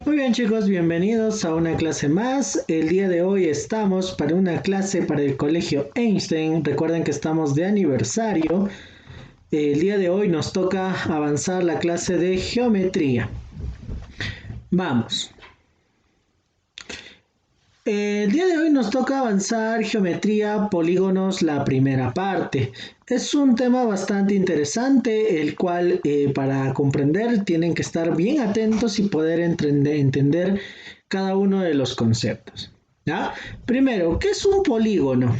Muy bien chicos, bienvenidos a una clase más. El día de hoy estamos para una clase para el Colegio Einstein. Recuerden que estamos de aniversario. El día de hoy nos toca avanzar la clase de geometría. Vamos. El día de hoy nos toca avanzar geometría, polígonos, la primera parte. Es un tema bastante interesante, el cual para comprender tienen que estar bien atentos y poder entender cada uno de los conceptos. ¿Ya? Primero, ¿qué es un polígono?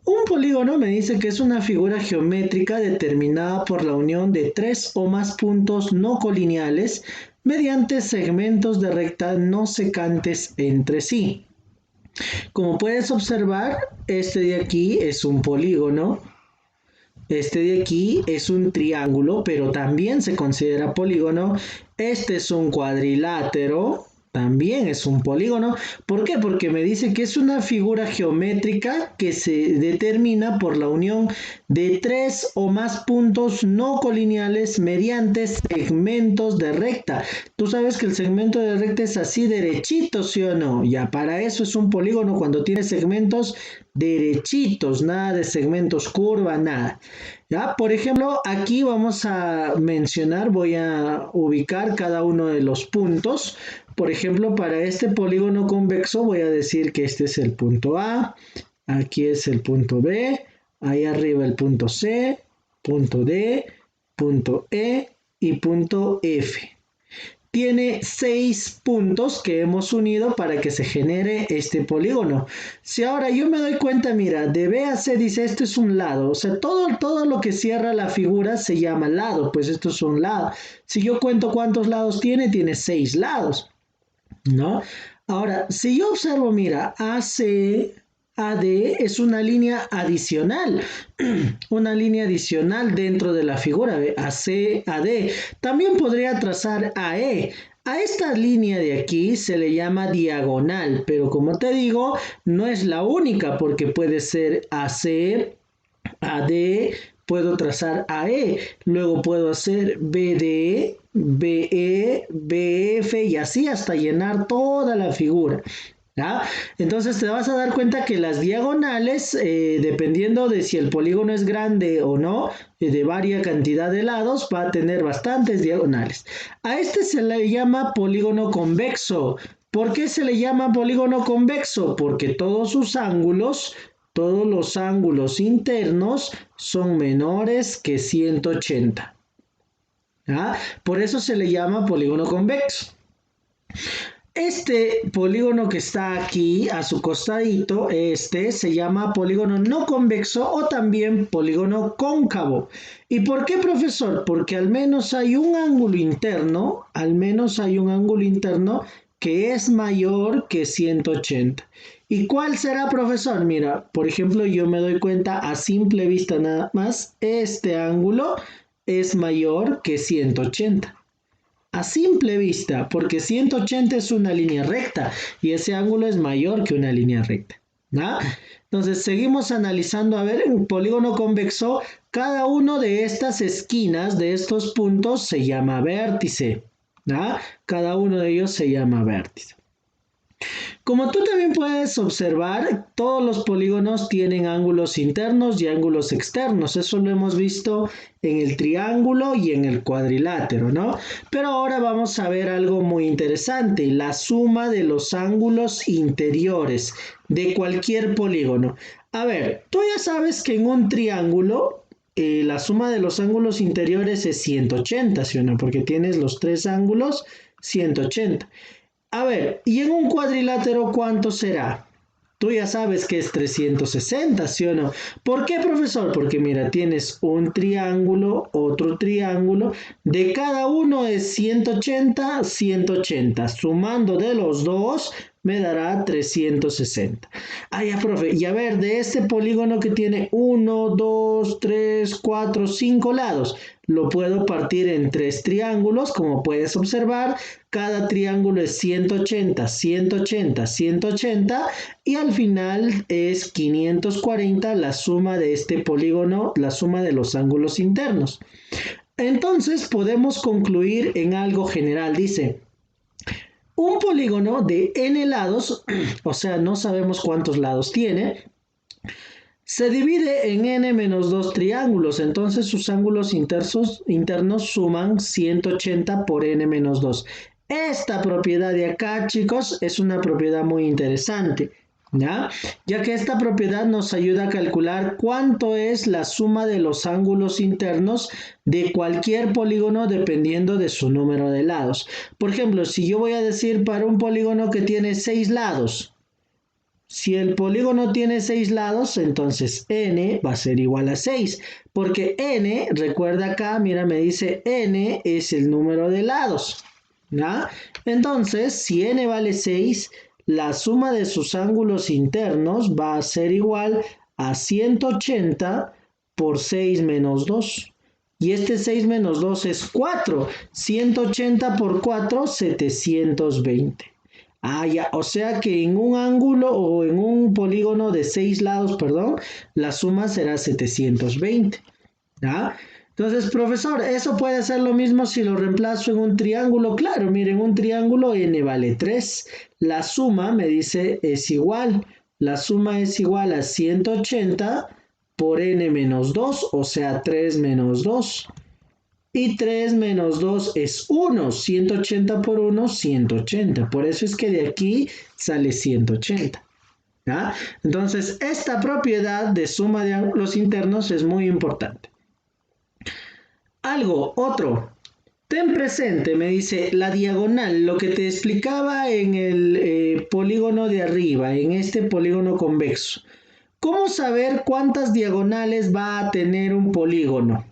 Un polígono me dice que es una figura geométrica determinada por la unión de tres o más puntos no colineales mediante segmentos de recta no secantes entre sí. Como puedes observar, este de aquí es un polígono, este de aquí es un triángulo, pero también se considera polígono. Este es un cuadrilátero, también es un polígono. ¿Por qué? Porque me dice que es una figura geométrica que se determina por la unión de tres o más puntos no colineales mediante segmentos de recta. Tú sabes que el segmento de recta es así derechito, ¿sí o no? Ya para eso es un polígono cuando tiene segmentos derechitos, nada de segmentos curva, nada. ¿Ya? Por ejemplo, aquí vamos a mencionar, voy a ubicar cada uno de los puntos. Por ejemplo, para este polígono convexo voy a decir que este es el punto A, aquí es el punto B, ahí arriba el punto C, punto D, punto E y punto F. Tiene 6 puntos que hemos unido para que se genere este polígono. Si ahora yo me doy cuenta, mira, de B a C dice esto es un lado, o sea, todo lo que cierra la figura se llama lado, pues esto es un lado. Si yo cuento cuántos lados tiene 6 lados, ¿no? Ahora, si yo observo, mira, AC, AD es una línea adicional, una línea adicional dentro de la figura de AC, AD. También podría trazar AE. A esta línea de aquí se le llama diagonal, pero como te digo, no es la única porque puede ser AC, AD, puedo trazar AE, luego puedo hacer BD, BE, BF y así hasta llenar toda la figura. ¿Ya? Entonces te vas a dar cuenta que las diagonales, dependiendo de si el polígono es grande o no, de varia cantidad de lados, va a tener bastantes diagonales. A este se le llama polígono convexo. ¿Por qué se le llama polígono convexo? Porque todos los ángulos internos son menores que 180. ¿Ya? Por eso se le llama polígono convexo. Este polígono que está aquí a su costadito, este se llama polígono no convexo o también polígono cóncavo. ¿Y por qué, profesor? Porque al menos hay un ángulo interno, que es mayor que 180. ¿Y cuál será, profesor? Mira, por ejemplo, yo me doy cuenta a simple vista nada más, este ángulo es mayor que 180. A simple vista, porque 180 es una línea recta y ese ángulo es mayor que una línea recta. ¿No? Entonces seguimos analizando, a ver, en un polígono convexo, cada uno de estas esquinas, de estos puntos, se llama vértice. ¿No? Cada uno de ellos se llama vértice. Como tú también puedes observar, todos los polígonos tienen ángulos internos y ángulos externos. Eso lo hemos visto en el triángulo y en el cuadrilátero, ¿no? Pero ahora vamos a ver algo muy interesante, la suma de los ángulos interiores de cualquier polígono. A ver, tú ya sabes que en un triángulo la suma de los ángulos interiores es 180, ¿sí o no? Porque tienes los tres ángulos 180. A ver, ¿y en un cuadrilátero cuánto será? Tú ya sabes que es 360, ¿sí o no? ¿Por qué, profesor? Porque mira, tienes un triángulo, otro triángulo, de cada uno es 180, 180. Sumando de los dos me dará 360. Ah, ya, profe. Y a ver, de este polígono que tiene 1, 2, 3, 4, 5 lados, lo puedo partir en tres triángulos, como puedes observar. Cada triángulo es 180, 180, 180 y al final es 540 la suma de este polígono, la suma de los ángulos internos. Entonces podemos concluir en algo general. Dice, Un polígono de n lados, o sea, no sabemos cuántos lados tiene, se divide en n menos 2 triángulos, entonces sus ángulos internos suman 180 por n menos 2. Esta propiedad de acá, chicos, es una propiedad muy interesante, ¿ya? Ya que esta propiedad nos ayuda a calcular cuánto es la suma de los ángulos internos de cualquier polígono dependiendo de su número de lados. Por ejemplo, si yo voy a decir para un polígono que tiene 6 lados, si el polígono tiene 6 lados, entonces n va a ser igual a 6, porque n, recuerda acá, mira, me dice n es el número de lados, ¿ya? Entonces, si n vale 6, la suma de sus ángulos internos va a ser igual a 180 por 6 menos 2. Y este 6 menos 2 es 4. 180 por 4, 720. Ah, ya, o sea que en un ángulo o en un polígono de 6 lados, perdón, la suma será 720. ¿Ya? Entonces, profesor, ¿eso puede ser lo mismo si lo reemplazo en un triángulo? Claro, miren, un triángulo n vale 3. La suma, me dice, es igual. La suma es igual a 180 por n menos 2, o sea, 3 menos 2. Y 3 menos 2 es 1. 180 por 1, 180. Por eso es que de aquí sale 180. ¿Ya? Entonces, esta propiedad de suma de ángulos internos es muy importante. Otro. Ten presente, me dice, la diagonal, lo que te explicaba en el polígono de arriba, en este polígono convexo. ¿Cómo saber cuántas diagonales va a tener un polígono?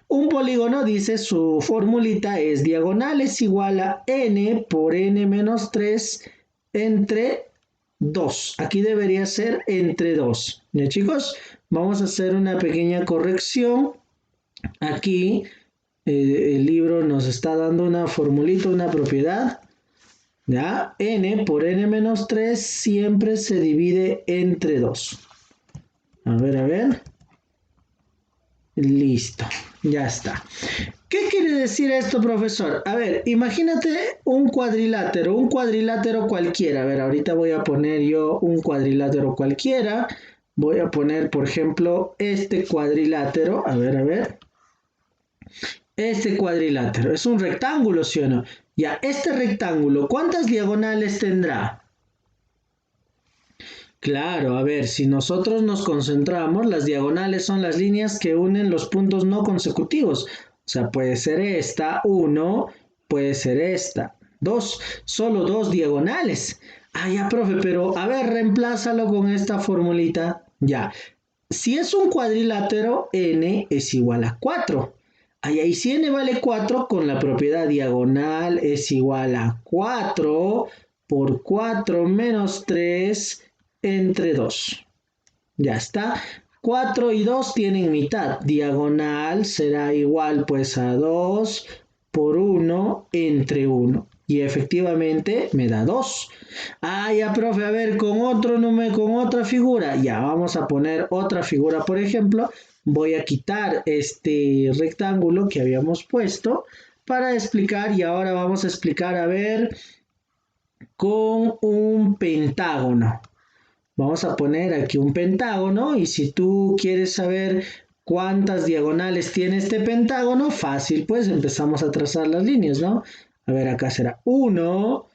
Un polígono, dice su formulita, es diagonal es igual a n por n menos 3 entre 2. Aquí debería ser entre 2. ¿Ya, chicos? Vamos a hacer una pequeña corrección. Aquí el libro nos está dando una formulita, una propiedad. ¿Ya? N por n menos 3 siempre se divide entre 2. A ver. Listo, ya está. ¿Qué quiere decir esto, profesor? A ver, imagínate un cuadrilátero cualquiera. A ver, ahorita voy a poner yo un cuadrilátero cualquiera. Voy a poner, por ejemplo, este cuadrilátero. A ver. Este cuadrilátero es un rectángulo, ¿sí o no? Ya, este rectángulo, ¿cuántas diagonales tendrá? Claro, a ver, si nosotros nos concentramos, las diagonales son las líneas que unen los puntos no consecutivos. O sea, puede ser esta, 1, puede ser esta, 2, solo 2 diagonales. Ah, ya, profe, pero a ver, reemplázalo con esta formulita. Ya, si es un cuadrilátero, n es igual a 4. Ahí si n vale 4, con la propiedad diagonal es igual a 4 por 4 menos 3 entre 2. Ya está. 4 y 2 tienen mitad. Diagonal será igual pues a 2 por 1 entre 1. Y efectivamente me da 2. Ah, ya, profe, a ver, con otro número, con otra figura. Ya, vamos a poner otra figura, por ejemplo. Voy a quitar este rectángulo que habíamos puesto para explicar. Y ahora vamos a explicar, a ver, con un pentágono. Vamos a poner aquí un pentágono y si tú quieres saber cuántas diagonales tiene este pentágono, fácil, pues empezamos a trazar las líneas, ¿no? A ver, acá será 1,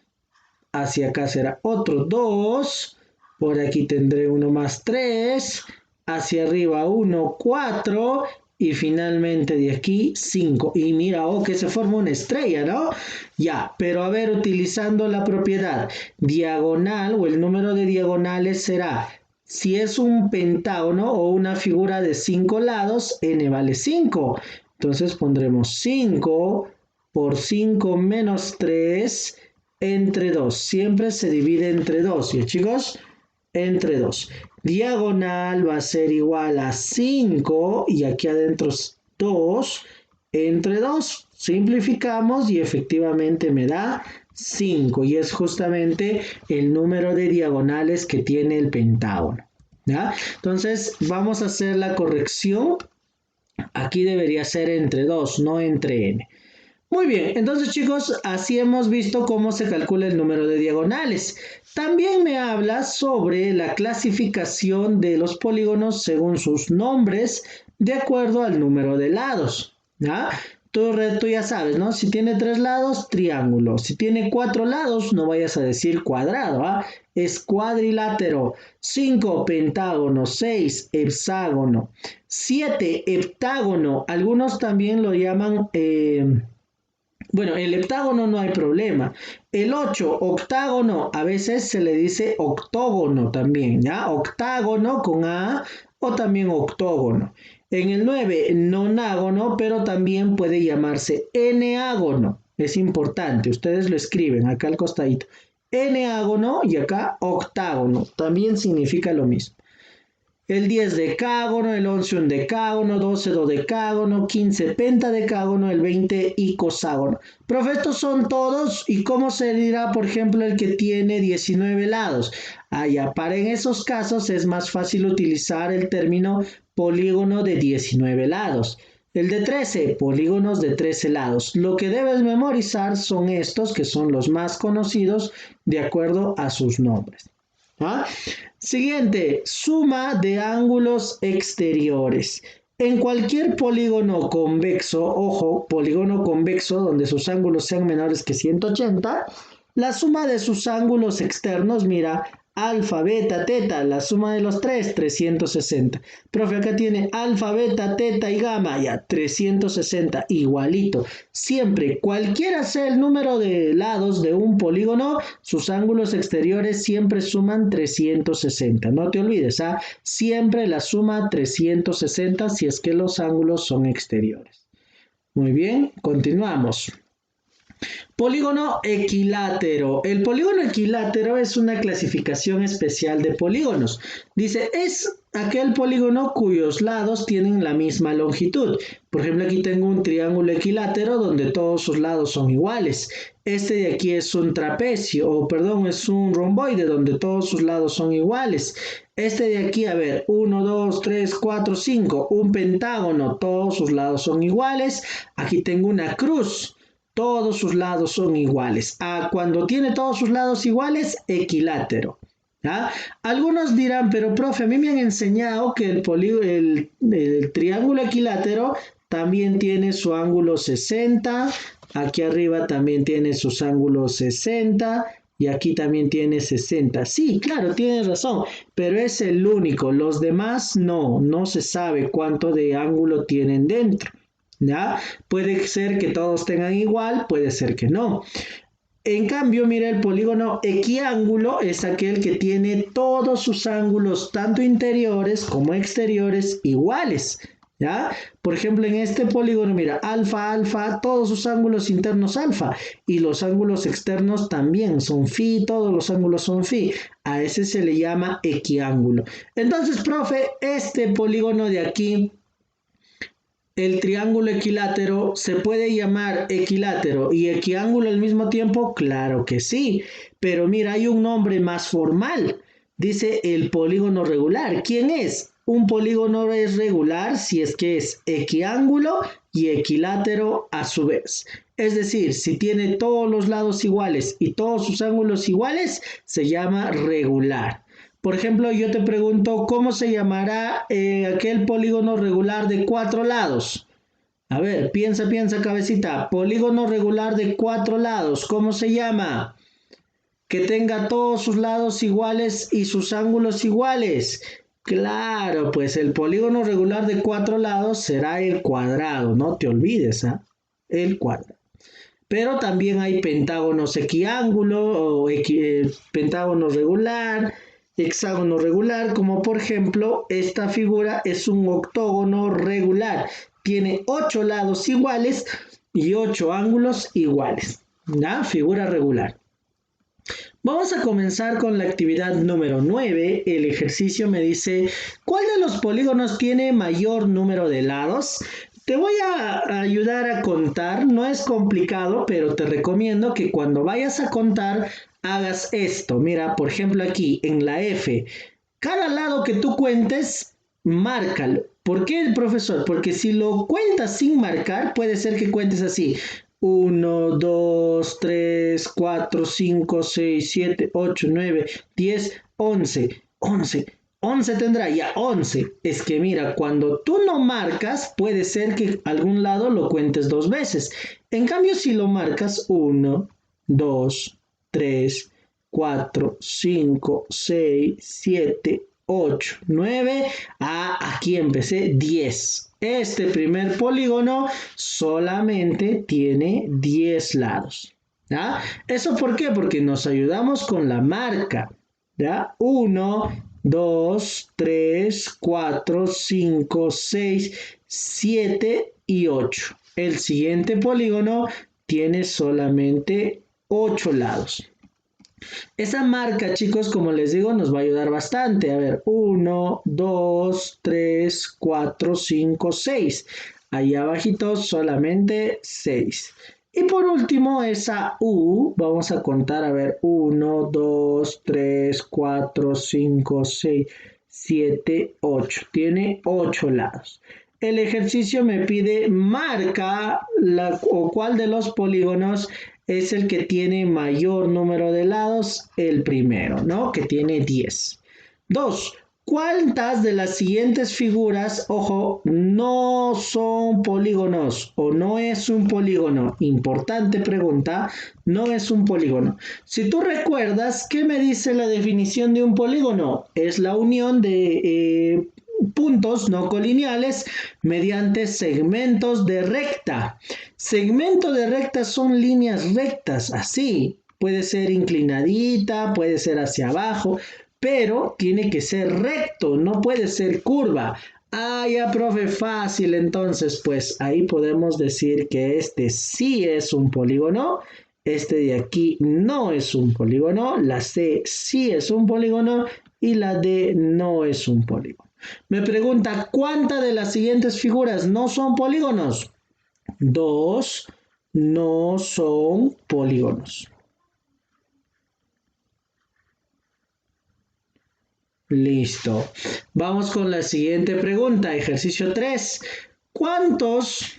hacia acá será otro 2, por aquí tendré 1 más 3, hacia arriba 1, 4 y finalmente de aquí 5. Y mira, que se forma una estrella, ¿no? Ya, pero a ver, utilizando la propiedad diagonal o el número de diagonales será, si es un pentágono o una figura de 5 lados, n vale 5. Entonces pondremos 5 por 5 menos 3 entre 2. Siempre se divide entre 2, ¿sí, chicos? Entre 2. Diagonal va a ser igual a 5 y aquí adentro es 2 entre 2. Simplificamos y efectivamente me da 5 y es justamente el número de diagonales que tiene el pentágono. ¿Ya? Entonces vamos a hacer la corrección. Aquí debería ser entre 2, no entre n. Muy bien, entonces chicos, así hemos visto cómo se calcula el número de diagonales. También me habla sobre la clasificación de los polígonos según sus nombres, de acuerdo al número de lados. ¿Ya? Tú ya sabes, ¿no? Si tiene 3 lados, triángulo. Si tiene 4 lados, no vayas a decir cuadrado, ¿ah? Es cuadrilátero. 5, pentágono. 6, hexágono. 7, heptágono. Algunos también lo llaman... bueno, el heptágono no hay problema. El 8, octágono, a veces se le dice octógono también, ¿ya? Octágono con A o también octógono. En el 9, nonágono, pero también puede llamarse eneágono. Es importante, ustedes lo escriben acá al costadito. Eneágono y acá octágono, también significa lo mismo. El 10 decágono, el 11 undecágono, 12 dodecágono, 15 pentadecágono, el 20 icoságono. Profe, estos son todos. ¿Y cómo se dirá, por ejemplo, el que tiene 19 lados? Ya, para en esos casos es más fácil utilizar el término polígono de 19 lados. El de 13, polígonos de 13 lados. Lo que debes memorizar son estos, que son los más conocidos de acuerdo a sus nombres. ¿Ah? Siguiente, suma de ángulos exteriores. En cualquier polígono convexo, ojo, polígono convexo donde sus ángulos sean menores que 180, la suma de sus ángulos externos, mira, alfa, beta, teta, la suma de los tres, 360. Profe, acá tiene alfa, beta, teta y gamma, ya, 360, igualito. Siempre, cualquiera sea el número de lados de un polígono, sus ángulos exteriores siempre suman 360. No te olvides, ¿ah? Siempre la suma 360 si es que los ángulos son exteriores. Muy bien, continuamos. Polígono equilátero. El polígono equilátero es una clasificación especial de polígonos. Dice, es aquel polígono cuyos lados tienen la misma longitud. Por ejemplo, aquí tengo un triángulo equilátero donde todos sus lados son iguales. Este de aquí es un trapecio, o perdón, es un romboide donde todos sus lados son iguales. Este de aquí, a ver, 1, 2, 3, 4, 5, un pentágono, todos sus lados son iguales. Aquí tengo una cruz. Todos sus lados son iguales. Cuando tiene todos sus lados iguales, equilátero. ¿Ya? Algunos dirán, pero profe, a mí me han enseñado que el triángulo equilátero también tiene su ángulo 60. Aquí arriba también tiene sus ángulos 60. Y aquí también tiene 60. Sí, claro, tienes razón, pero es el único. Los demás no se sabe cuánto de ángulo tienen dentro. ¿Ya? Puede ser que todos tengan igual, puede ser que no. En cambio, mira, el polígono equiángulo es aquel que tiene todos sus ángulos, tanto interiores como exteriores, iguales. ¿Ya? Por ejemplo, en este polígono, mira, alfa, alfa, todos sus ángulos internos alfa y los ángulos externos también son phi, todos los ángulos son phi. A ese se le llama equiángulo. Entonces, profe, este polígono de aquí, el triángulo equilátero, ¿se puede llamar equilátero y equiángulo al mismo tiempo? Claro que sí, pero mira, hay un nombre más formal. Dice el polígono regular. ¿Quién es? Un polígono es regular si es que es equiángulo y equilátero a su vez. Es decir, si tiene todos los lados iguales y todos sus ángulos iguales, se llama regular. Por ejemplo, yo te pregunto, ¿cómo se llamará aquel polígono regular de 4 lados? A ver, piensa, cabecita. Polígono regular de 4 lados, ¿cómo se llama? Que tenga todos sus lados iguales y sus ángulos iguales. Claro, pues el polígono regular de 4 lados será el cuadrado, no te olvides, ¿ah? El cuadrado. Pero también hay pentágonos equiángulo o pentágono regular, hexágono regular, como por ejemplo esta figura es un octógono regular. Tiene 8 lados iguales y 8 ángulos iguales. ¿Ya? Figura regular. Vamos a comenzar con la actividad número 9. El ejercicio me dice, ¿cuál de los polígonos tiene mayor número de lados? Te voy a ayudar a contar, no es complicado, pero te recomiendo que cuando vayas a contar hagas esto. Mira, por ejemplo aquí en la F, cada lado que tú cuentes, márcalo. ¿Por qué, profesor? Porque si lo cuentas sin marcar, puede ser que cuentes así. 1, 2, 3, 4, 5, 6, 7, 8, 9, 10, 11. 11 tendrá, ya 11. Es que mira, cuando tú no marcas, puede ser que algún lado lo cuentes dos veces. En cambio, si lo marcas 1, 2, 3, 4, 5, 6, 7, 8, 9. Aquí empecé 10. Este primer polígono solamente tiene 10 lados. ¿Ya? ¿Eso por qué? Porque nos ayudamos con la marca. ¿Ya? 1, 2, 3, 4, 5, 6, 7 y 8. El siguiente polígono tiene solamente 8 lados. Esa marca, chicos, como les digo, nos va a ayudar bastante. A ver, 1, 2, 3, 4, 5, 6. Ahí abajito solamente 6. Y por último, esa U, vamos a contar, a ver, 1, 2, 3, 4, 5, 6, 7, 8. Tiene 8 lados. El ejercicio me pide marca o cuál de los polígonos es el que tiene mayor número de lados, el primero, ¿no? Que tiene 10. 2. ¿Cuántas de las siguientes figuras, ojo, no son polígonos o no es un polígono? Importante pregunta, no es un polígono. Si tú recuerdas, ¿qué me dice la definición de un polígono? Es la unión de puntos no colineales mediante segmentos de recta. Segmento de recta son líneas rectas, así. Puede ser inclinadita, puede ser hacia abajo, pero tiene que ser recto, no puede ser curva. Ya, profe, fácil. Entonces, pues ahí podemos decir que este sí es un polígono. Este de aquí no es un polígono. La C sí es un polígono y la D no es un polígono. Me pregunta, ¿cuántas de las siguientes figuras no son polígonos? 2 no son polígonos. Listo. Vamos con la siguiente pregunta, ejercicio 3. ¿Cuántos,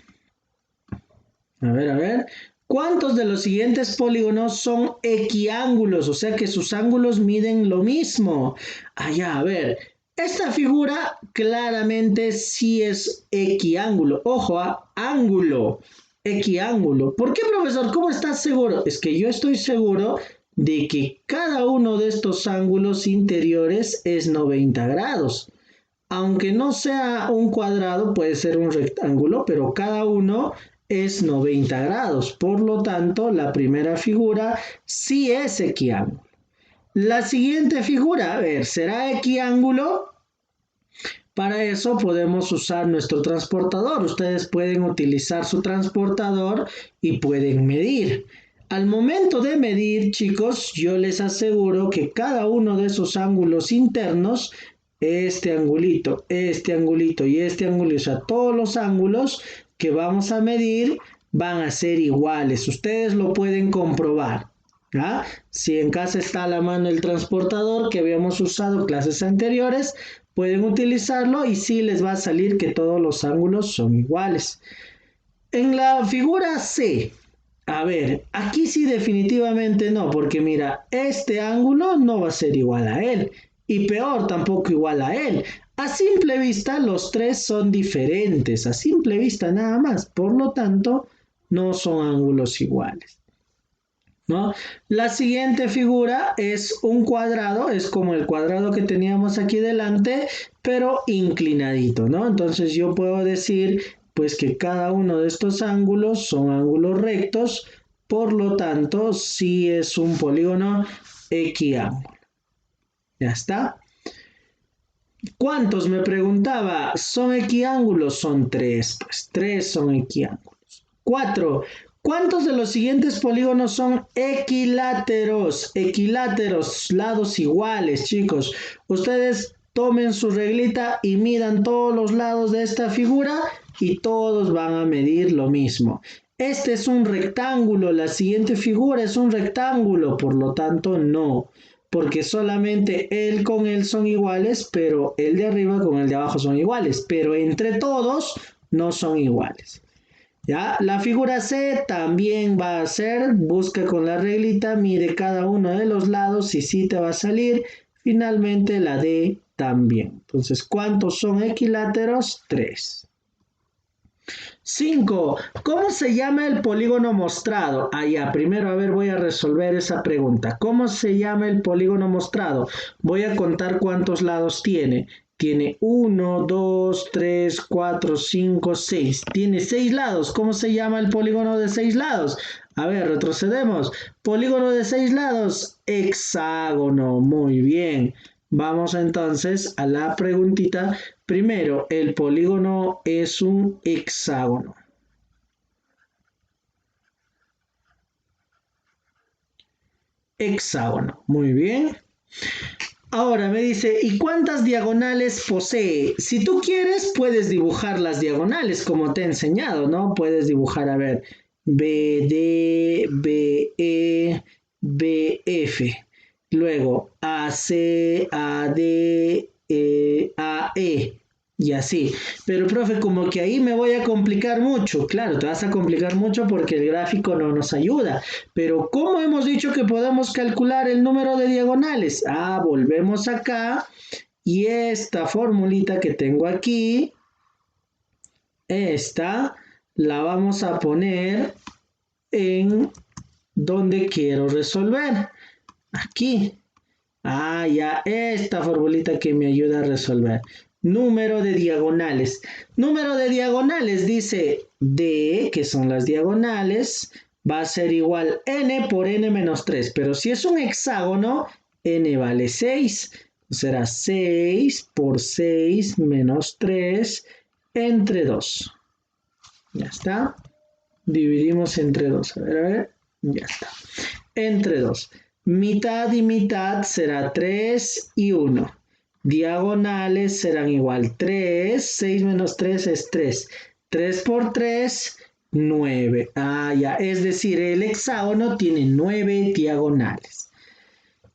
¿cuántos de los siguientes polígonos son equiángulos? O sea que sus ángulos miden lo mismo. A ver, esta figura claramente sí es equiángulo. Ojo, ángulo, equiángulo. ¿Por qué, profesor? ¿Cómo estás seguro? Es que yo estoy seguro de que cada uno de estos ángulos interiores es 90 grados. Aunque no sea un cuadrado, puede ser un rectángulo, pero cada uno es 90 grados. Por lo tanto, la primera figura sí es equiángulo. La siguiente figura, a ver, ¿será equiángulo? Para eso podemos usar nuestro transportador. Ustedes pueden utilizar su transportador y pueden medir. Al momento de medir, chicos, yo les aseguro que cada uno de esos ángulos internos, este angulito y este angulito, o sea, todos los ángulos que vamos a medir van a ser iguales. Ustedes lo pueden comprobar. ¿Ah? Si en casa está a la mano el transportador que habíamos usado en clases anteriores, pueden utilizarlo y sí les va a salir que todos los ángulos son iguales. En la figura C, a ver, aquí sí definitivamente no, porque mira, este ángulo no va a ser igual a él y peor tampoco igual a él. A simple vista los tres son diferentes, a simple vista nada más, por lo tanto no son ángulos iguales. ¿No? La siguiente figura es un cuadrado, es como el cuadrado que teníamos aquí delante, pero inclinadito, ¿no? Entonces yo puedo decir, pues que cada uno de estos ángulos son ángulos rectos, por lo tanto, sí es un polígono equiángulo. Ya está. ¿Cuántos? Me preguntaba. ¿Son equiángulos? Son 3. Pues 3 son equiángulos. 4. ¿Cuántos de los siguientes polígonos son equiláteros? Equiláteros, lados iguales, chicos. Ustedes tomen su reglita y midan todos los lados de esta figura y todos van a medir lo mismo. Este es un rectángulo, la siguiente figura es un rectángulo, por lo tanto no, porque solamente él con él son iguales, pero el de arriba con el de abajo son iguales, pero entre todos no son iguales. Ya, la figura C también va a ser, busca con la reglita, mide cada uno de los lados y sí te va a salir. Finalmente la D también. Entonces, ¿cuántos son equiláteros? 3. 5. ¿Cómo se llama el polígono mostrado? Ah, ya, primero, a ver, voy a resolver esa pregunta. ¿Cómo se llama el polígono mostrado? Voy a contar cuántos lados tiene. Tiene 1, 2, 3, 4, 5, 6. Tiene 6 lados. ¿Cómo se llama el polígono de 6 lados? A ver, retrocedemos. Polígono de 6 lados. Hexágono. Muy bien. Vamos entonces a la preguntita. Primero, el polígono es un hexágono. Hexágono. Muy bien. Ahora me dice, ¿y cuántas diagonales posee? Si tú quieres, puedes dibujar las diagonales, como te he enseñado, ¿no? Puedes dibujar, a ver, BD, BE, BF. Luego, AC, AD, AE. Y así. Pero, profe, como que ahí me voy a complicar mucho. Claro, te vas a complicar mucho porque el gráfico no nos ayuda. Pero, ¿cómo hemos dicho que podemos calcular el número de diagonales? Ah, volvemos acá. Y esta formulita que tengo aquí, esta, la vamos a poner en donde quiero resolver. Aquí. Ah, ya, esta formulita que me ayuda a resolver. Número de diagonales. Número de diagonales dice D, que son las diagonales, va a ser igual n por n menos 3. Pero si es un hexágono, n vale 6. Será 6 por 6 menos 3 entre 2. Ya está. Dividimos entre 2. A ver. Ya está. Entre 2. Mitad y mitad será 3 y 1. Diagonales serán igual 3. 6 menos 3 es 3. 3 por 3, 9. Ah, ya. Es decir, el hexágono tiene 9 diagonales.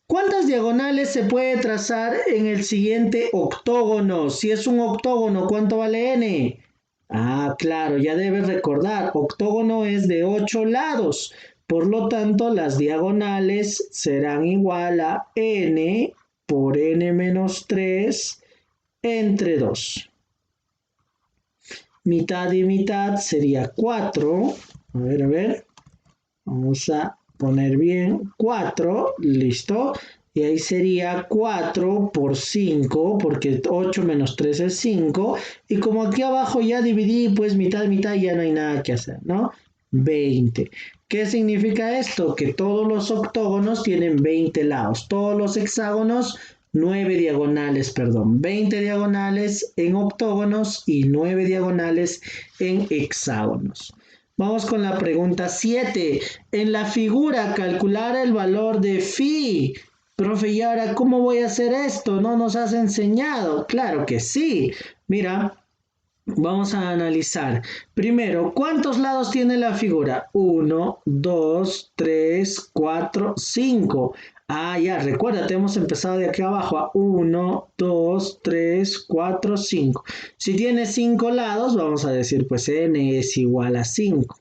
¿Cuántas diagonales se puede trazar en el siguiente octógono? Si es un octógono, ¿cuánto vale n? Ah, claro, ya debes recordar, octógono es de 8 lados. Por lo tanto, las diagonales serán igual a n por n menos 3 entre 2. Mitad y mitad sería 4. A ver. Vamos a poner bien 4, listo. Y ahí sería 4 por 5, porque 8 menos 3 es 5. Y como aquí abajo ya dividí, pues mitad, mitad, ya no hay nada que hacer, ¿no? 20. ¿Qué significa esto? Que todos los octógonos tienen 20 lados. Todos los hexágonos, 9 diagonales, perdón. 20 diagonales en octógonos y 9 diagonales en hexágonos. Vamos con la pregunta 7. En la figura, calcular el valor de phi. Profe, ¿y ahora cómo voy a hacer esto? ¿No nos has enseñado? Claro que sí. Mira, vamos a analizar. Primero, ¿cuántos lados tiene la figura? 1, 2, 3, 4, 5. Ah, ya, recuérdate, hemos empezado de aquí abajo a 1, 2, 3, 4, 5. Si tiene 5 lados, vamos a decir, pues n es igual a 5.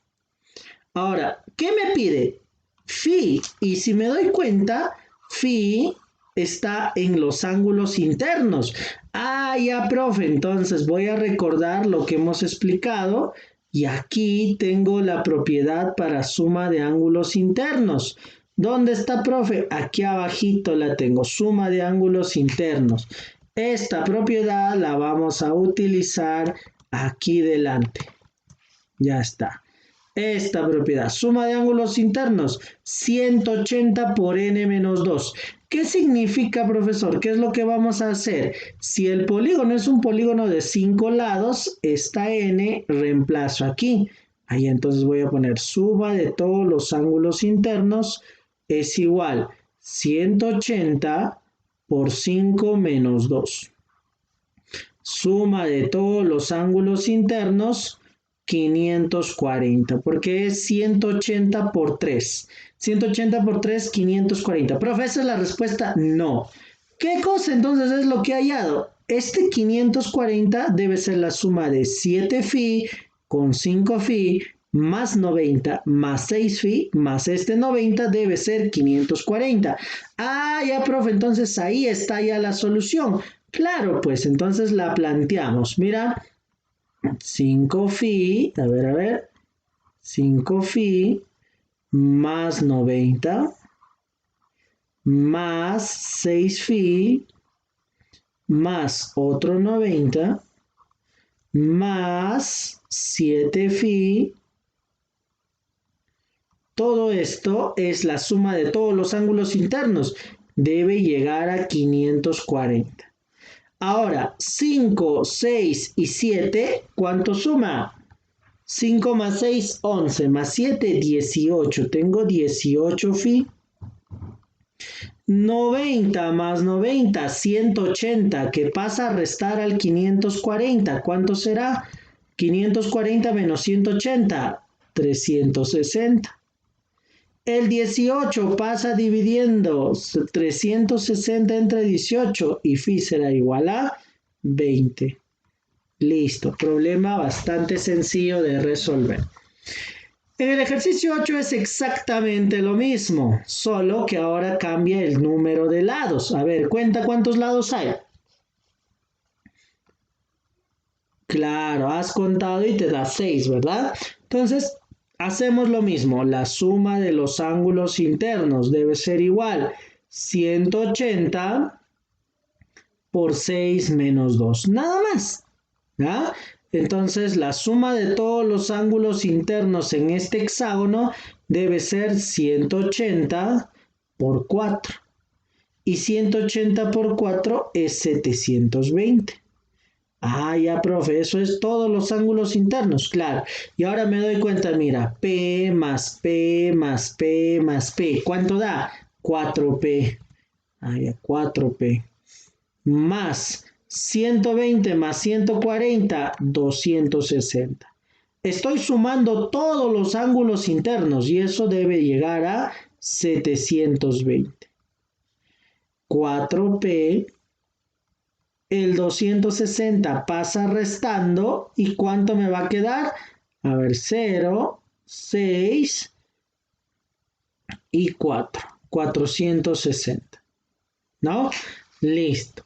Ahora, ¿qué me pide? Phi. Y si me doy cuenta, phi está en los ángulos internos. Ah, ya, profe. Entonces voy a recordar lo que hemos explicado. Y aquí tengo la propiedad para suma de ángulos internos. ¿Dónde está, profe? Aquí abajito la tengo, suma de ángulos internos. Esta propiedad la vamos a utilizar aquí delante. Ya está. Esta propiedad, suma de ángulos internos, 180 por n menos 2. ¿Qué significa, profesor? ¿Qué es lo que vamos a hacer? Si el polígono es un polígono de 5 lados, esta n reemplazo aquí. Ahí entonces voy a poner suma de todos los ángulos internos es igual 180 por 5 menos 2. Suma de todos los ángulos internos 540, porque es 180 por 3. 180 por 3, 540. Profe, ¿esa es la respuesta? No. ¿Qué cosa entonces es lo que he hallado? Este 540 debe ser la suma de 7 phi con 5 phi más 90 más 6 fi más este 90 debe ser 540. Ah, ya, profe, entonces ahí está ya la solución. Claro, pues entonces la planteamos. Mira, 5 fi, a ver, 5 fi más 90 más 6 fi más otro 90 más 7 fi. Todo esto es la suma de todos los ángulos internos. Debe llegar a 540. Ahora, 5, 6 y 7, ¿cuánto suma? 5 más 6, 11, más 7, 18. Tengo 18 fi. 90 más 90, 180, que pasa a restar al 540. ¿Cuánto será? 540 menos 180, 360. El 18 pasa dividiendo 360 entre 18 y phi será igual a 20. Listo, problema bastante sencillo de resolver. En el ejercicio 8 es exactamente lo mismo, solo que ahora cambia el número de lados. A ver, cuenta cuántos lados hay. Claro, has contado y te da 6, ¿verdad? Entonces, hacemos lo mismo. La suma de los ángulos internos debe ser igual 180 por 6 menos 2. Nada más. ¿Ya? Entonces, la suma de todos los ángulos internos en este hexágono debe ser 180 por 4. Y 180 por 4 es 720. Ah, ya, profe, eso es todos los ángulos internos, claro. Y ahora me doy cuenta, mira, P más P más P más P. ¿Cuánto da? 4P. Ah, ya, 4P. Más 120 más 140, 260. Estoy sumando todos los ángulos internos y eso debe llegar a 720. 4P, el 260 pasa restando y ¿cuánto me va a quedar? A ver, 0, 6 y 4, 460. ¿No? Listo.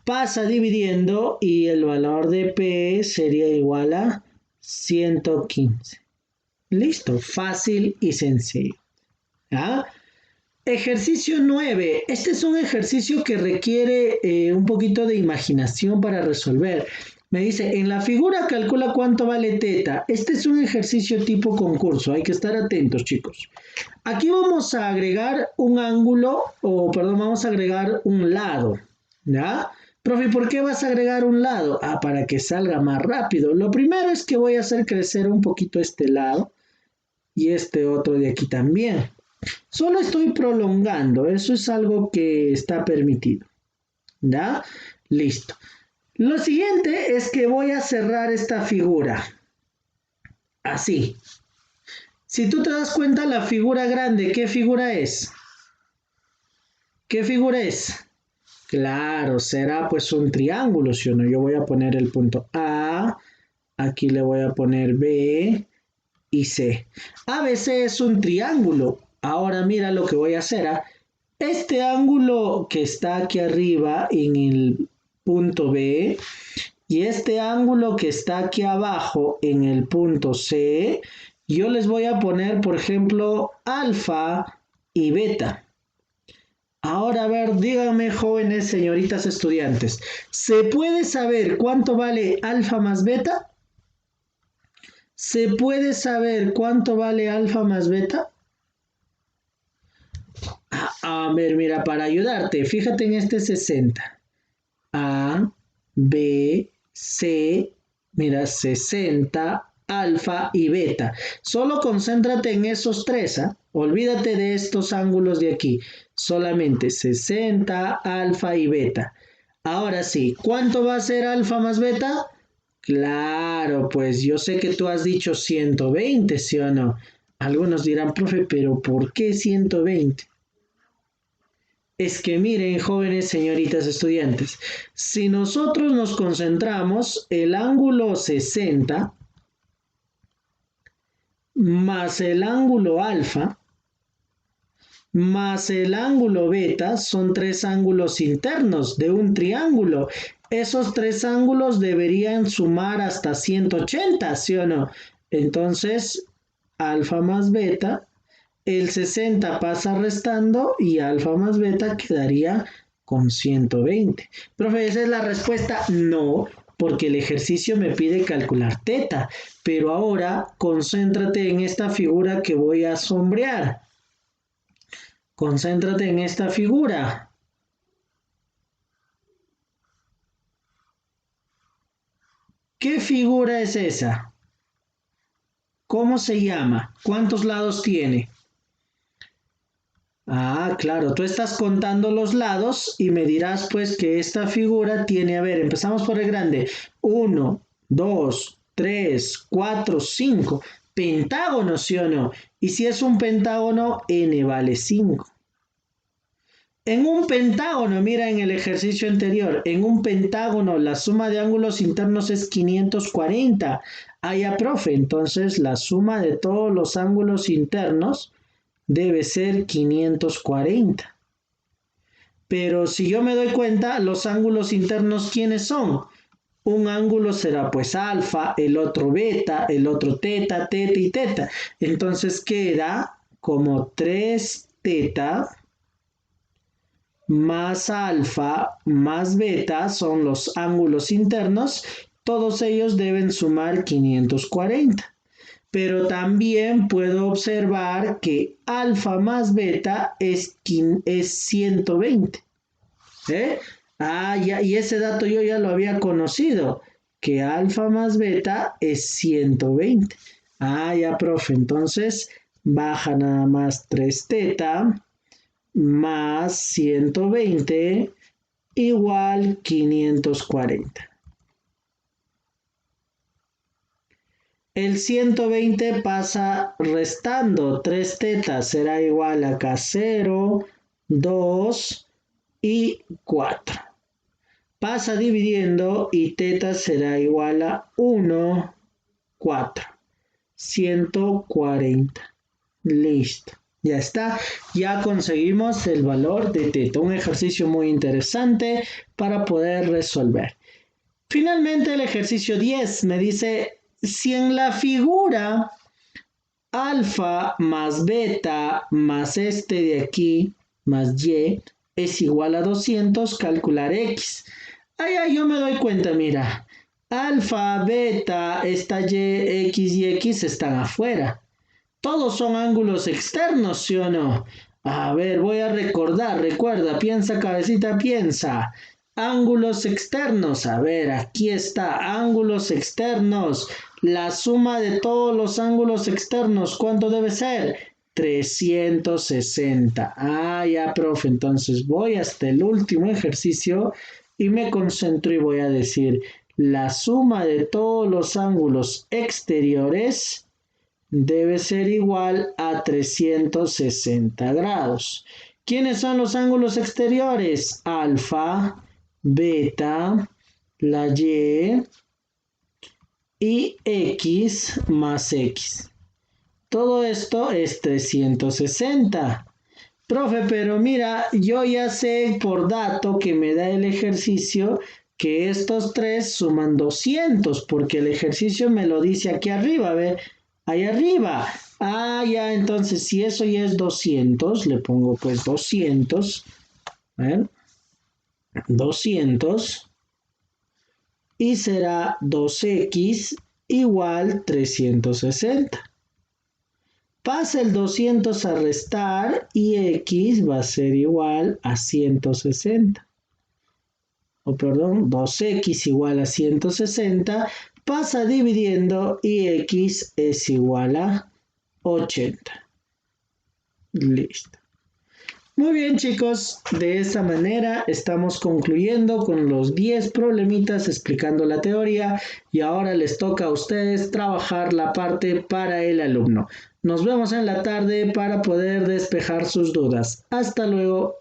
Pasa dividiendo y el valor de P sería igual a 115. Listo, fácil y sencillo. ¿Ya? Ejercicio 9. Este es un ejercicio que requiere un poquito de imaginación para resolver. Me dice, en la figura calcula cuánto vale teta. Este es un ejercicio tipo concurso, hay que estar atentos, chicos. Aquí vamos a agregar un ángulo, vamos a agregar un lado, ¿ya? Profe, ¿por qué vas a agregar un lado? Ah, para que salga más rápido. Lo primero es que voy a hacer crecer un poquito este lado y este otro de aquí también. Solo estoy prolongando, eso es algo que está permitido, ¿ya? Listo. Lo siguiente es que voy a cerrar esta figura, así. Si tú te das cuenta, la figura grande, ¿qué figura es? ¿Qué figura es? Claro, será pues un triángulo, ¿sí o no? Yo voy a poner el punto A, aquí le voy a poner B y C. ABC es un triángulo. Ahora mira lo que voy a hacer. Este ángulo que está aquí arriba en el punto B y este ángulo que está aquí abajo en el punto C, yo les voy a poner, por ejemplo, alfa y beta. Ahora, a ver, díganme, jóvenes, señoritas estudiantes, ¿se puede saber cuánto vale alfa más beta? ¿Se puede saber cuánto vale alfa más beta? A ver, mira, para ayudarte, fíjate en este 60. A, B, C, mira, 60, alfa y beta. Solo concéntrate en esos tres, ¿ah? Olvídate de estos ángulos de aquí. Solamente 60, alfa y beta. Ahora sí, ¿cuánto va a ser alfa más beta? Claro, pues yo sé que tú has dicho 120, ¿sí o no? Algunos dirán, profe, pero ¿por qué 120? Es que miren, jóvenes señoritas estudiantes, si nosotros nos concentramos, el ángulo 60 más el ángulo alfa más el ángulo beta son tres ángulos internos de un triángulo. Esos tres ángulos deberían sumar hasta 180, ¿sí o no? Entonces, alfa más beta, el 60 pasa restando y alfa más beta quedaría con 120. Profe, ¿esa es la respuesta? No, porque el ejercicio me pide calcular teta. Pero ahora concéntrate en esta figura que voy a sombrear. Concéntrate en esta figura. ¿Qué figura es esa? ¿Cómo se llama? ¿Cuántos lados tiene? Ah, claro, tú estás contando los lados y me dirás pues que esta figura tiene, a ver, empezamos por el grande. 1, 2, 3, 4, 5. Pentágono, ¿sí o no? Y si es un pentágono, n vale 5. En un pentágono, mira en el ejercicio anterior, en un pentágono la suma de ángulos internos es 540. Ah, ya, profe, entonces la suma de todos los ángulos internos debe ser 540. Pero si yo me doy cuenta, los ángulos internos, ¿quiénes son? Un ángulo será pues alfa, el otro beta, el otro teta, teta y teta. Entonces queda como 3 teta más alfa más beta son los ángulos internos, todos ellos deben sumar 540. Pero también puedo observar que alfa más beta es 120. ¿Eh? Ah, ya, y ese dato yo ya lo había conocido, que alfa más beta es 120. Ah, ya, profe, entonces baja nada más 3 teta más 120 igual 540. El 120 pasa restando, 3 tetas será igual a acá 0, 2 y 4. Pasa dividiendo y teta será igual a 1, 4. 140. Listo. Ya está, ya conseguimos el valor de teta, un ejercicio muy interesante para poder resolver. Finalmente el ejercicio 10 me dice, si en la figura alfa más beta más este de aquí más y es igual a 200, calcular x. Ahí yo me doy cuenta, mira, alfa, beta, esta x y x están afuera. Todos son ángulos externos, ¿sí o no? A ver, voy a recordar, recuerda, piensa, cabecita, piensa. Ángulos externos, a ver, aquí está, ángulos externos. La suma de todos los ángulos externos, ¿cuánto debe ser? 360. Ah, ya, profe, entonces voy hasta el último ejercicio y me concentro y voy a decir, la suma de todos los ángulos exteriores debe ser igual a 360 grados. ¿Quiénes son los ángulos exteriores? Alfa, beta, la y x más x. Todo esto es 360. Profe, pero mira, yo ya sé por dato que me da el ejercicio que estos tres suman 200, porque el ejercicio me lo dice aquí arriba, ¿ve? Ahí arriba. Ah, ya, entonces si eso ya es 200, le pongo pues 200. A ver, 200. Y será 2x igual 360. Pasa el 200 a restar y x va a ser igual a 160. O perdón, 2x igual a 160. Pasa dividiendo y x es igual a 80. Listo. Muy bien, chicos, de esta manera estamos concluyendo con los 10 problemitas explicando la teoría y ahora les toca a ustedes trabajar la parte para el alumno. Nos vemos en la tarde para poder despejar sus dudas. Hasta luego.